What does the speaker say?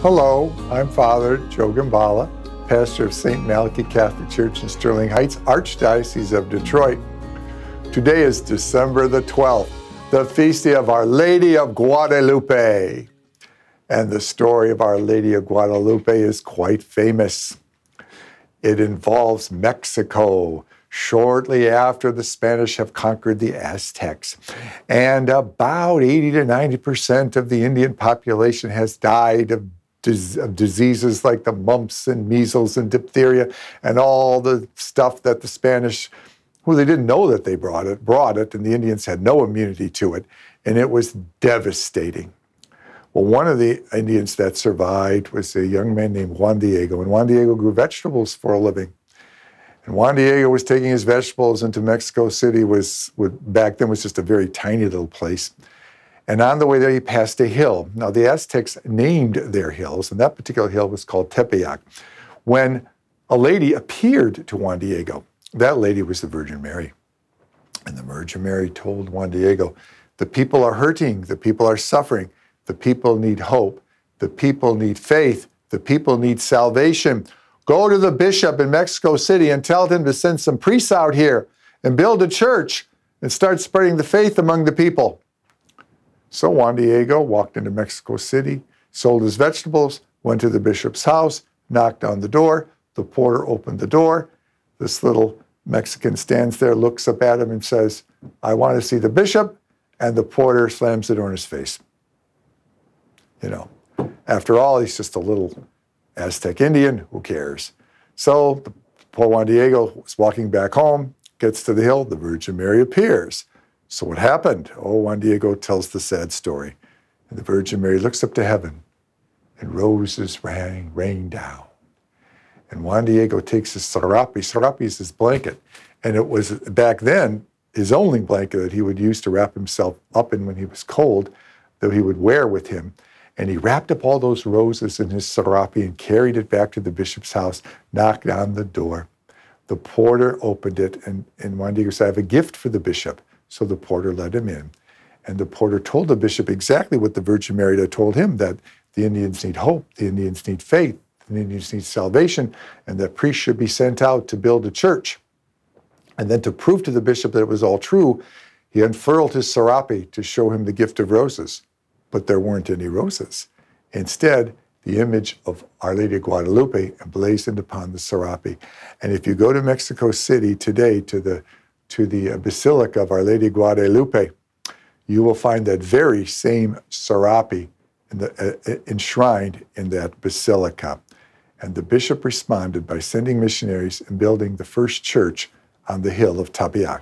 Hello, I'm Father Joe Gambala, pastor of St. Malachy Catholic Church in Sterling Heights, Archdiocese of Detroit. Today is December the 12th, the feast day of Our Lady of Guadalupe. And the story of Our Lady of Guadalupe is quite famous. It involves Mexico, shortly after the Spanish have conquered the Aztecs. And about 80 to 90% of the Indian population has died of diseases like the mumps and measles and diphtheria and all the stuff that the Spanish, well, they didn't know that they brought it, and the Indians had no immunity to it, and it was devastating. Well, one of the Indians that survived was a young man named Juan Diego, and Juan Diego grew vegetables for a living. And Juan Diego was taking his vegetables into Mexico City, back then was just a very tiny little place. And on the way there, he passed a hill. Now, the Aztecs named their hills, and that particular hill was called Tepeyac, when a lady appeared to Juan Diego. That lady was the Virgin Mary. And the Virgin Mary told Juan Diego, the people are hurting, the people are suffering, the people need hope, the people need faith, the people need salvation. Go to the bishop in Mexico City and tell him to send some priests out here and build a church and start spreading the faith among the people. So Juan Diego walked into Mexico City, sold his vegetables, went to the bishop's house, knocked on the door. The porter opened the door. This little Mexican stands there, looks up at him and says, I want to see the bishop. And the porter slams the door in his face. You know, after all, he's just a little Aztec Indian. Who cares? So poor Juan Diego was walking back home, gets to the hill. The Virgin Mary appears. So what happened? Oh, Juan Diego tells the sad story. And the Virgin Mary looks up to heaven, and roses rain down. And Juan Diego takes his serape. Serape is his blanket. And it was, back then, his only blanket that he would use to wrap himself up in when he was cold, that he would wear with him. And he wrapped up all those roses in his serape and carried it back to the bishop's house, knocked on the door. The porter opened it, and Juan Diego said, I have a gift for the bishop. So the porter let him in. And the porter told the bishop exactly what the Virgin Mary had told him, that the Indians need hope, the Indians need faith, the Indians need salvation, and that priests should be sent out to build a church. And then to prove to the bishop that it was all true, he unfurled his serape to show him the gift of roses. But there weren't any roses. Instead, the image of Our Lady of Guadalupe emblazoned upon the serape. And if you go to Mexico City today to the Basilica of Our Lady of Guadalupe, you will find that very same serape enshrined in that basilica. And the bishop responded by sending missionaries and building the first church on the hill of Tepeyac.